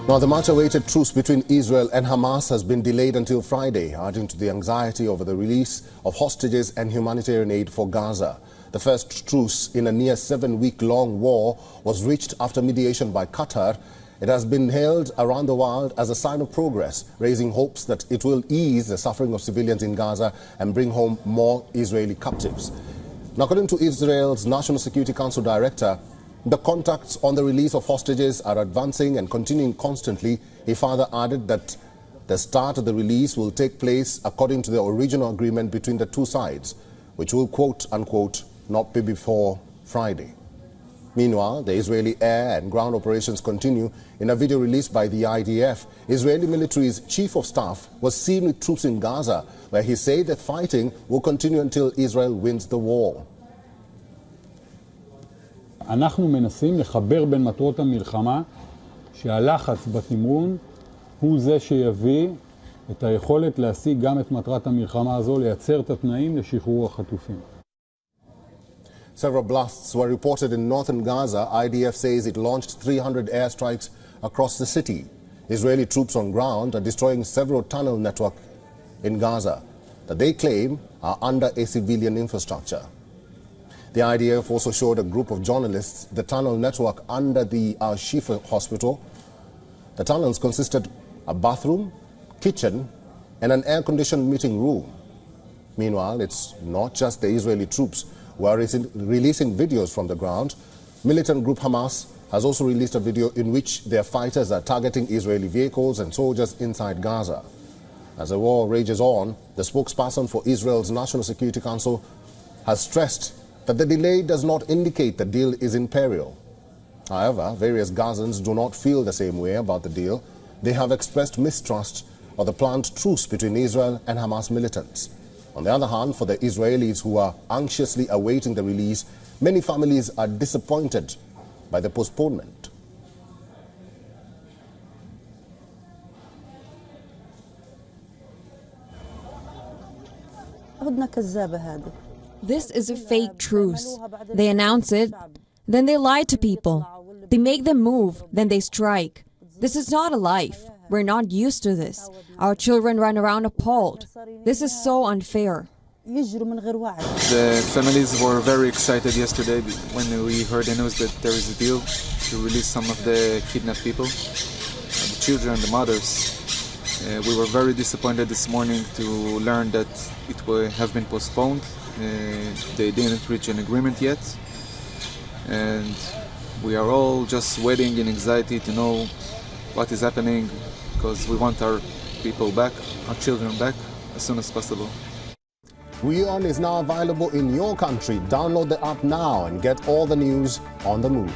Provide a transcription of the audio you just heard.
Now, the much-awaited truce between Israel and Hamas has been delayed until Friday, adding to the anxiety over the release of hostages and humanitarian aid for Gaza. The first truce in a near 7-week-long war was reached after mediation by Qatar. It has been hailed around the world as a sign of progress, raising hopes that it will ease the suffering of civilians in Gaza and bring home more Israeli captives. Now, according to Israel's National Security Council director, the contacts on the release of hostages are advancing and continuing constantly. He further added that the start of the release will take place according to the original agreement between the two sides, which will, quote-unquote, not be before Friday. Meanwhile, the Israeli air and ground operations continue. In a video released by the IDF, Israeli military's chief of staff was seen with troops in Gaza, where he said that fighting will continue until Israel wins the war. אנחנו מנסים לחבר בין מטרות המלחמה שהלחץ בתמרון הוא זה שיביא את היכולת להשיג גם את מטרת המלחמה הזו, לייצר את התנאים לשחרור החטופים. Several blasts were reported in northern Gaza. IDF says it launched 300 airstrikes across the city. Israeli troops on ground are destroying several tunnel networks in Gaza that they claim are under a civilian infrastructure. The IDF also showed a group of journalists the tunnel network under the Al-Shifa hospital. The tunnels consisted of a bathroom, kitchen, and an air-conditioned meeting room. Meanwhile, it's not just the Israeli troops who are releasing videos from the ground. Militant group Hamas has also released a video in which their fighters are targeting Israeli vehicles and soldiers inside Gaza. As the war rages on, the spokesperson for Israel's National Security Council has stressed that the delay does not indicate the deal is in peril. However, various Gazans do not feel the same way about the deal. They have expressed mistrust of the planned truce between Israel and Hamas militants. On the other hand, for the Israelis who are anxiously awaiting the release, many families are disappointed by the postponement. This is a fake truce. They announce it, then they lie to people. They make them move, then they strike. This is not a life. We're not used to this. Our children run around appalled. This is so unfair. The families were very excited yesterday when we heard the news that there is a deal to release some of the kidnapped people, the children, the mothers. We were very disappointed this morning to learn that it will have been postponed. They didn't reach an agreement yet, and we are all just waiting in anxiety to know what is happening, because we want our people back, our children back, as soon as possible. WION is now available in your country. Download the app now and get all the news on the move.